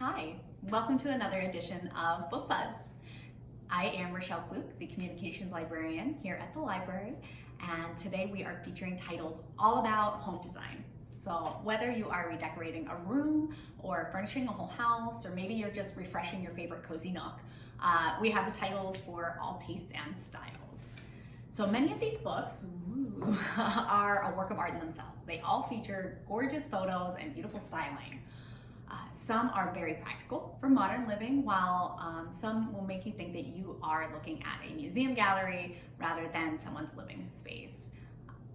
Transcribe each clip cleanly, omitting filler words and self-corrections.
Hi, welcome to another edition of Book Buzz. I am Richelle, the Communications Librarian here at the library, and today we are featuring titles all about home design. So whether you are redecorating a room or furnishing a whole house, or maybe you're just refreshing your favorite cozy nook, we have the titles for all tastes and styles. So many of these books are a work of art in themselves. They all feature gorgeous photos and beautiful styling. Some are very practical for modern living, while some will make you think that you are looking at a museum gallery rather than someone's living space.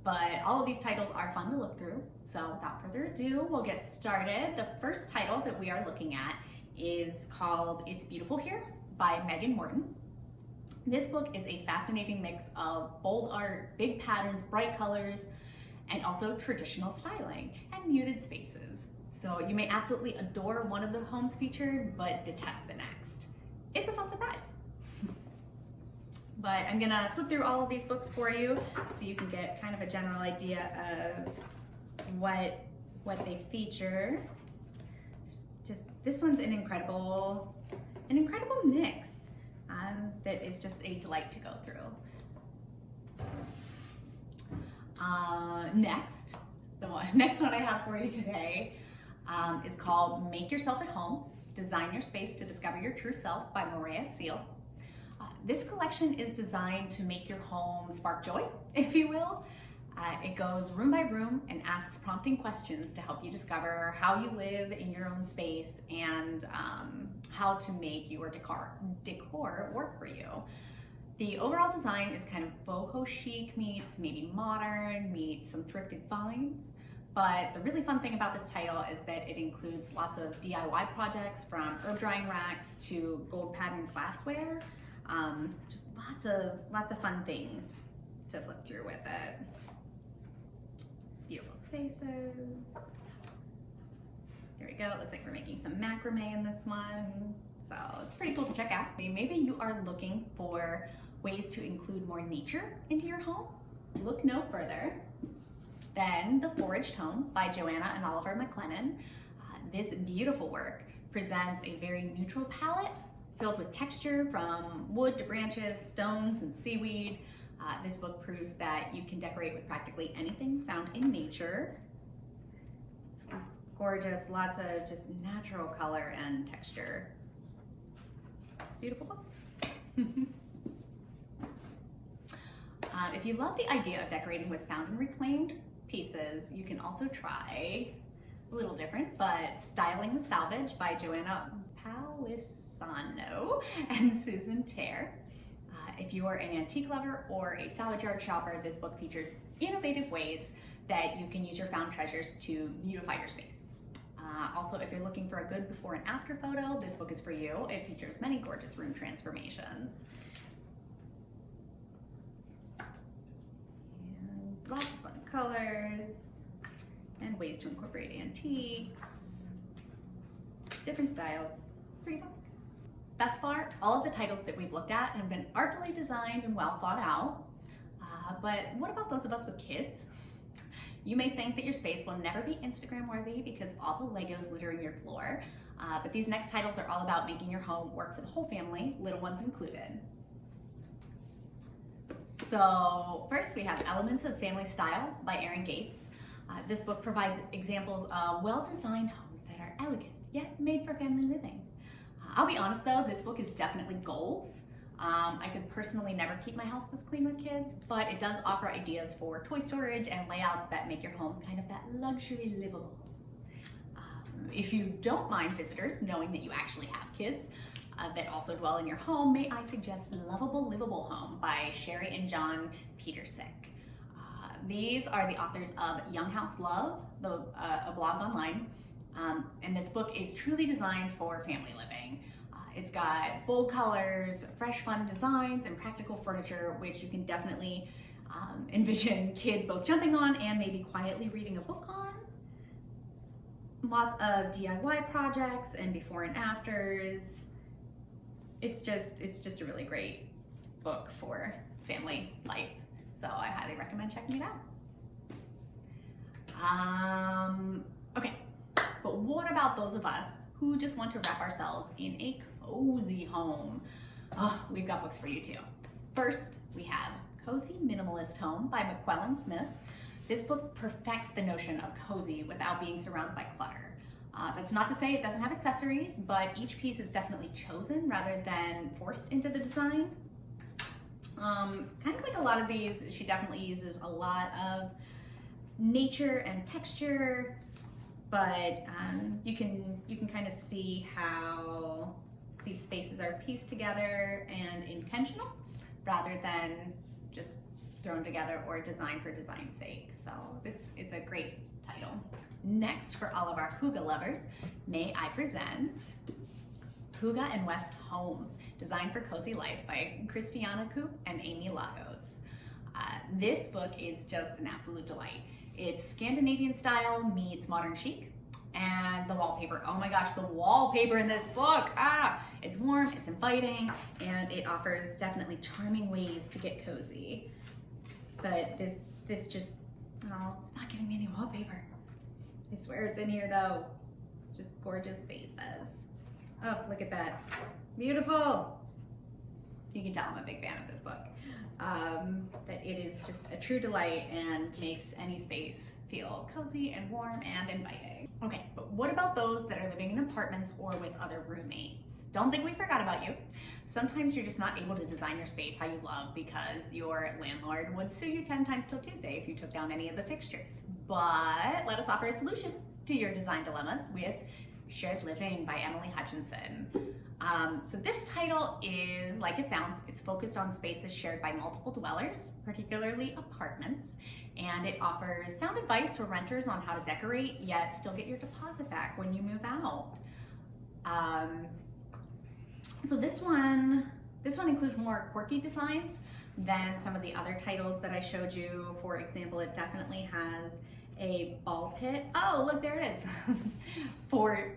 But all of these titles are fun to look through, so without further ado, we'll get started. The first title that we are looking at is called It's Beautiful Here by Megan Morton. This book is a fascinating mix of bold art, big patterns, bright colors, and also traditional styling and muted spaces. So you may absolutely adore one of the homes featured, but detest the next. It's a fun surprise. But I'm gonna flip through all of these books for you so you can get kind of a general idea of what they feature. Just this one's an incredible mix that is just a delight to go through. Next one I have for you today is called Make Yourself at Home, Design Your Space to Discover Your True Self by Maria Seal. This collection is designed to make your home spark joy, if you will. It goes room by room and asks prompting questions to help you discover how you live in your own space and how to make your decor work for you. The overall design is kind of boho chic meets maybe modern, meets some thrifted finds. But the really fun thing about this title is that it includes lots of DIY projects, from herb drying racks to gold patterned glassware. Just lots of fun things to flip through with it. Beautiful spaces. Here we go. It looks like we're making some macrame in this one. So it's pretty cool to check out. Maybe you are looking for ways to include more nature into your home. Look no further than The Foraged Home by Joanna and Oliver McLennan. This beautiful work presents a very neutral palette filled with texture from wood to branches, stones, and seaweed. This book proves that you can decorate with practically anything found in nature. It's gorgeous, lots of just natural color and texture. It's a beautiful book. If you love the idea of decorating with found and reclaimed pieces, you can also try a little different, but Styling with Salvage by Joanna Palisano and Susan Terre. If you are an antique lover or a salvage yard shopper, this book features innovative ways that you can use your found treasures to beautify your space. Also, if you're looking for a good before and after photo, this book is for you. It features many gorgeous room transformations. And lots of fun colors and ways to incorporate antiques, different styles. Pretty fun. Thus far, all of the titles that we've looked at have been artfully designed and well thought out. But what about those of us with kids? You may think that your space will never be Instagram worthy because of all the Legos littering your floor. But these next titles are all about making your home work for the whole family, little ones included. So first we have Elements of Family Style by Erin Gates. This book provides examples of well-designed homes that are elegant, yet made for family living. I'll be honest though, this book is definitely goals. I could personally never keep my house this clean with kids, but it does offer ideas for toy storage and layouts that make your home kind of that luxury livable. If you don't mind visitors knowing that you actually have kids that also dwell in your home, may I suggest Lovable, Livable Home by Sherry and John Petersick. These are the authors of Young House Love, a blog online. And this book is truly designed for family living. It's got bold colors, fresh fun designs, and practical furniture, which you can definitely envision kids both jumping on and maybe quietly reading a book on. Lots of DIY projects and before and afters. It's just a really great book for family life. So I highly recommend checking it out. Okay. But what about those of us who just want to wrap ourselves in a cozy home. Oh, we've got books for you too. First, we have Cozy Minimalist Home by McQuellen Smith. This book perfects the notion of cozy without being surrounded by clutter. That's not to say it doesn't have accessories, but each piece is definitely chosen rather than forced into the design. Kind of like a lot of these, she definitely uses a lot of nature and texture, but you can kind of see how these spaces are pieced together and intentional rather than just thrown together or designed for design's sake. So it's a great title. Next, for all of our Pyga lovers, may I present Pyga and West Home, Designed for Cozy Life by Christiana Koop and Amy Lagos. This book is just an absolute delight. It's Scandinavian style meets modern chic, and the wallpaper, oh my gosh, the wallpaper in this book, it's warm, it's inviting, and it offers definitely charming ways to get cozy. But this just, oh, it's not giving me any wallpaper. I swear it's in here though. Just gorgeous spaces. Oh, look at that. Beautiful. You can tell I'm a big fan of this book. That it is just a true delight and makes any space feel cozy and warm and inviting. Okay, but what about those that are living in apartments or with other roommates? Don't think we forgot about you. Sometimes you're just not able to design your space how you love because your landlord would sue you 10 times till Tuesday if you took down any of the fixtures. But let us offer a solution to your design dilemmas with Shared Living by Emily Hutchinson. So this title is, like it sounds, it's focused on spaces shared by multiple dwellers, particularly apartments, and it offers sound advice for renters on how to decorate yet still get your deposit back when you move out. So this one includes more quirky designs than some of the other titles that I showed you. For example, it definitely has a ball pit. Oh, look, there it is. For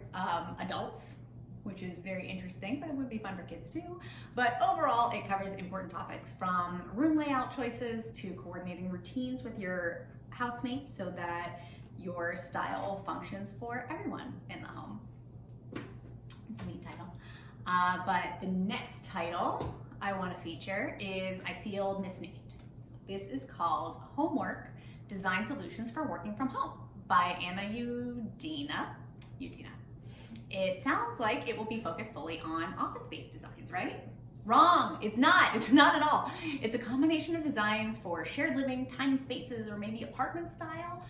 adults, which is very interesting, but it would be fun for kids too. But overall, it covers important topics from room layout choices to coordinating routines with your housemates so that your style functions for everyone in the home. It's a neat title. But the next title I want to feature is I Feel Misnamed. This is called Homework, Design Solutions for Working from Home by Anna Udina. It sounds like it will be focused solely on office-based designs, right? Wrong, it's not at all. It's a combination of designs for shared living, tiny spaces, or maybe apartment style.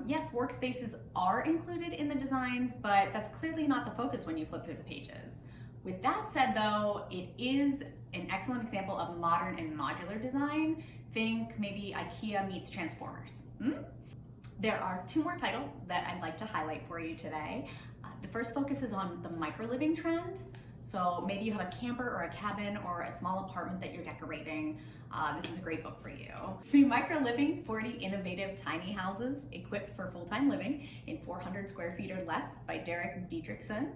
Yes, workspaces are included in the designs, but that's clearly not the focus when you flip through the pages. With that said though, it is an excellent example of modern and modular design. Think maybe IKEA meets Transformers. There are two more titles that I'd like to highlight for you today. The first focuses on the micro-living trend. So maybe you have a camper or a cabin or a small apartment that you're decorating. This is a great book for you. The Micro-Living 40 Innovative Tiny Houses Equipped for Full-Time Living in 400 Square Feet or Less by Derek Dietrichson.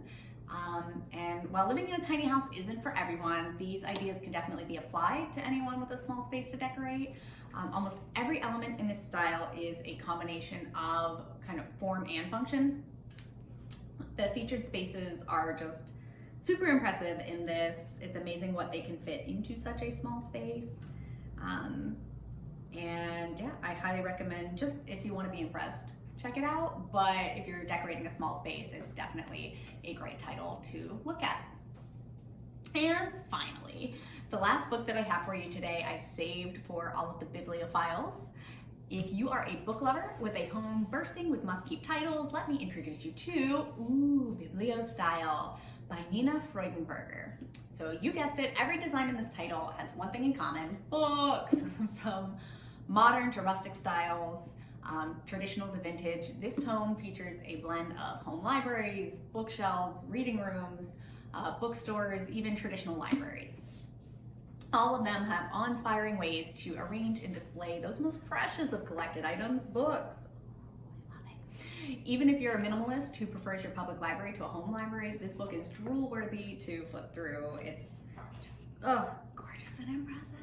And while living in a tiny house isn't for everyone, these ideas can definitely be applied to anyone with a small space to decorate. Almost every element in this style is a combination of kind of form and function. The featured spaces are just super impressive in this. It's amazing what they can fit into such a small space. And yeah, I highly recommend, just if you want to be impressed, check it out. But if you're decorating a small space, it's definitely a great title to look at. And finally, the last book that I have for you today, I saved for all of the bibliophiles. If you are a book lover with a home bursting with must-keep titles, let me introduce you to Biblio Style by Nina Freudenberger. So you guessed it, every design in this title has one thing in common: books. From modern to rustic styles, traditional to vintage, this tome features a blend of home libraries, bookshelves, reading rooms, bookstores, even traditional libraries. All of them have awe-inspiring ways to arrange and display those most precious of collected items, books. I love it. Even if you're a minimalist who prefers your public library to a home library, this book is drool-worthy to flip through. It's just, gorgeous and impressive.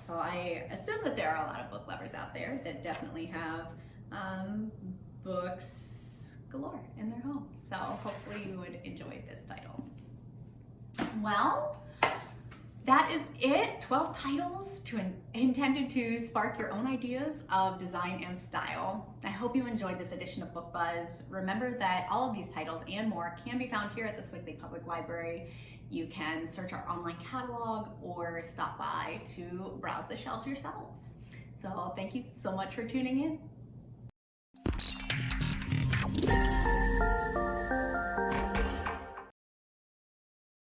So I assume that there are a lot of book lovers out there that definitely have books galore in their home. So hopefully you would enjoy this title. Well, that is it. 12 titles intended to spark your own ideas of design and style. I hope you enjoyed this edition of Book Buzz. Remember that all of these titles and more can be found here at the Sewickley Public Library. You can search our online catalog or stop by to browse the shelves yourselves. So thank you so much for tuning in.